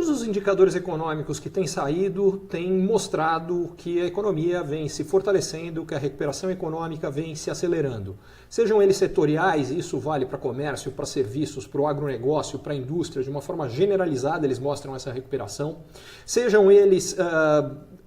Todos os indicadores econômicos que têm saído têm mostrado que a economia vem se fortalecendo, que a recuperação econômica vem se acelerando. Sejam eles setoriais, isso vale para comércio, para serviços, para o agronegócio, para a indústria, de uma forma generalizada eles mostram essa recuperação. Sejam eles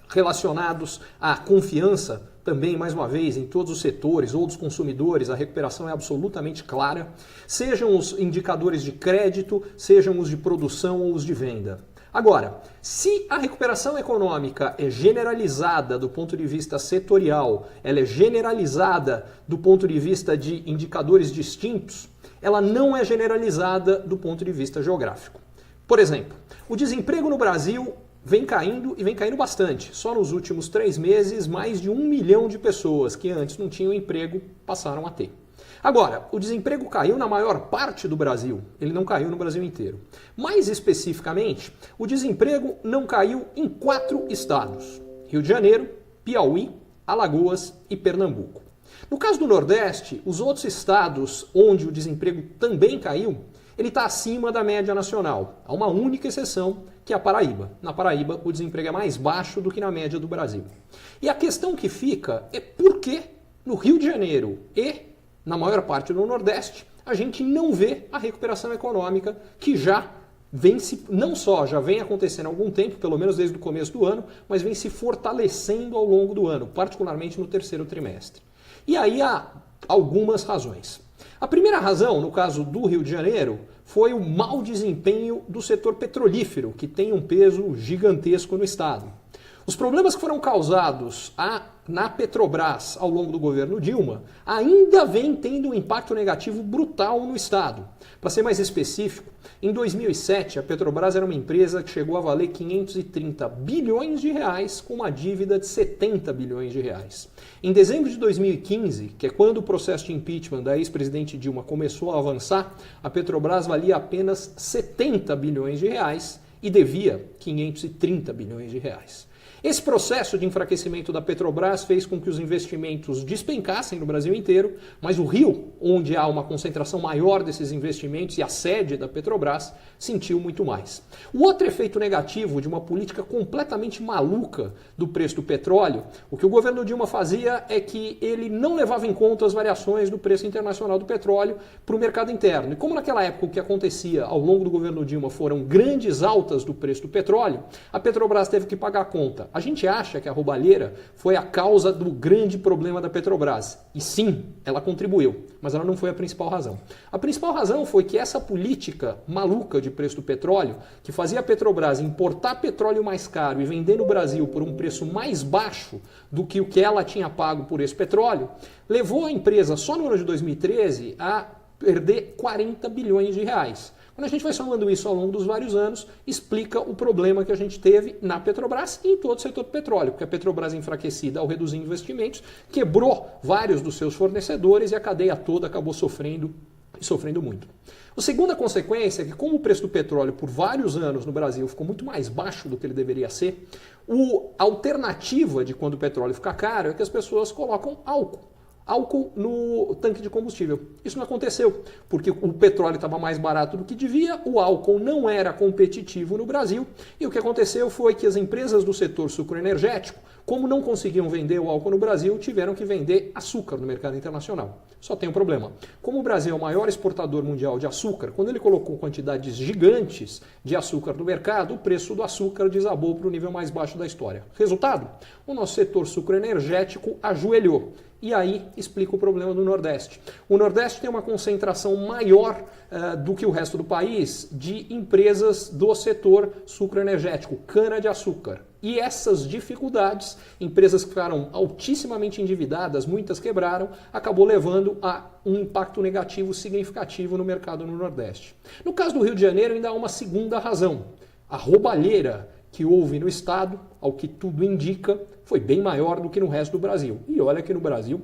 relacionados à confiança, também, mais uma vez, em todos os setores ou dos consumidores, a recuperação é absolutamente clara. Sejam os indicadores de crédito, sejam os de produção ou os de venda. Agora, se a recuperação econômica é generalizada do ponto de vista setorial, ela é generalizada do ponto de vista de indicadores distintos, ela não é generalizada do ponto de vista geográfico. Por exemplo, o desemprego no Brasil vem caindo e vem caindo bastante. Só nos últimos 3 meses, mais de 1 milhão de pessoas que antes não tinham emprego passaram a ter. Agora, o desemprego caiu na maior parte do Brasil, ele não caiu no Brasil inteiro. Mais especificamente, o desemprego não caiu em 4 estados: Rio de Janeiro, Piauí, Alagoas e Pernambuco. No caso do Nordeste, os outros estados onde o desemprego também caiu, ele está acima da média nacional. Há uma única exceção, que é a Paraíba. Na Paraíba, o desemprego é mais baixo do que na média do Brasil. E a questão que fica é por que no Rio de Janeiro e na maior parte do Nordeste a gente não vê a recuperação econômica que já vem não só já vem acontecendo há algum tempo, pelo menos desde o começo do ano, mas vem se fortalecendo ao longo do ano, particularmente no terceiro trimestre. E aí há algumas razões. A primeira razão, no caso do Rio de Janeiro, foi o mau desempenho do setor petrolífero, que tem um peso gigantesco no estado. Os problemas que foram causados na Petrobras ao longo do governo Dilma ainda vem tendo um impacto negativo brutal no estado. Para ser mais específico, em 2007 a Petrobras era uma empresa que chegou a valer 530 bilhões de reais com uma dívida de 70 bilhões de reais. Em dezembro de 2015, que é quando o processo de impeachment da ex-presidente Dilma começou a avançar, a Petrobras valia apenas 70 bilhões de reais e devia 530 bilhões de reais. Esse processo de enfraquecimento da Petrobras fez com que os investimentos despencassem no Brasil inteiro, mas o Rio, onde há uma concentração maior desses investimentos e a sede da Petrobras, sentiu muito mais. O outro efeito negativo de uma política completamente maluca do preço do petróleo, o que o governo Dilma fazia é que ele não levava em conta as variações do preço internacional do petróleo para o mercado interno. E como naquela época o que acontecia ao longo do governo Dilma foram grandes altas do preço do petróleo, a Petrobras teve que pagar a conta. A gente acha que a roubalheira foi a causa do grande problema da Petrobras. E sim, ela contribuiu, mas ela não foi a principal razão. A principal razão foi que essa política maluca de preço do petróleo, que fazia a Petrobras importar petróleo mais caro e vender no Brasil por um preço mais baixo do que o que ela tinha pago por esse petróleo, levou a empresa, só no ano de 2013, a perder 40 bilhões de reais. Quando a gente vai somando isso ao longo dos vários anos, explica o problema que a gente teve na Petrobras e em todo o setor do petróleo, porque a Petrobras enfraquecida ao reduzir investimentos, quebrou vários dos seus fornecedores e a cadeia toda acabou sofrendo muito. A segunda consequência é que, como o preço do petróleo por vários anos no Brasil ficou muito mais baixo do que ele deveria ser, a alternativa de quando o petróleo fica caro é que as pessoas colocam álcool no tanque de combustível. Isso não aconteceu, porque o petróleo estava mais barato do que devia, o álcool não era competitivo no Brasil, e o que aconteceu foi que as empresas do setor sucroenergético, como não conseguiam vender o álcool no Brasil, tiveram que vender açúcar no mercado internacional. Só tem um problema. Como o Brasil é o maior exportador mundial de açúcar, quando ele colocou quantidades gigantes de açúcar no mercado, o preço do açúcar desabou para o nível mais baixo da história. Resultado? O nosso setor sucroenergético ajoelhou. E aí explica o problema do Nordeste. O Nordeste tem uma concentração maior do que o resto do país de empresas do setor sucroenergético, cana-de-açúcar. E essas dificuldades, empresas que ficaram altissimamente endividadas, muitas quebraram, acabou levando a um impacto negativo significativo no mercado no Nordeste. No caso do Rio de Janeiro ainda há uma segunda razão. A roubalheira que houve no estado, ao que tudo indica, foi bem maior do que no resto do Brasil. E olha que no Brasil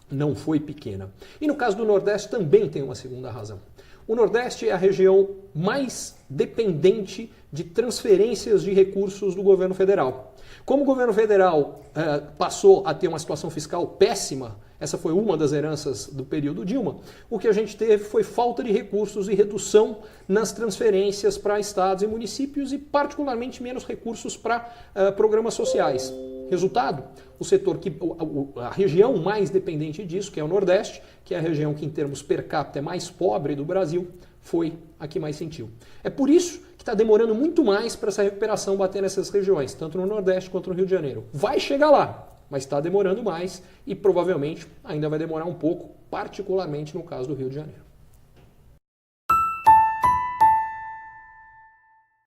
não foi pequena. E no caso do Nordeste também tem uma segunda razão. O Nordeste é a região mais dependente de transferências de recursos do governo federal. Como o governo federal passou a ter uma situação fiscal péssima essa foi uma das heranças do período Dilma, o que a gente teve foi falta de recursos e redução nas transferências para estados e municípios e particularmente menos recursos para programas sociais. Resultado, a região mais dependente disso, que é o Nordeste, que é a região que em termos per capita é mais pobre do Brasil, foi a que mais sentiu. É por isso que está demorando muito mais para essa recuperação bater nessas regiões, tanto no Nordeste quanto no Rio de Janeiro. Vai chegar lá, mas está demorando mais e provavelmente ainda vai demorar um pouco, particularmente no caso do Rio de Janeiro.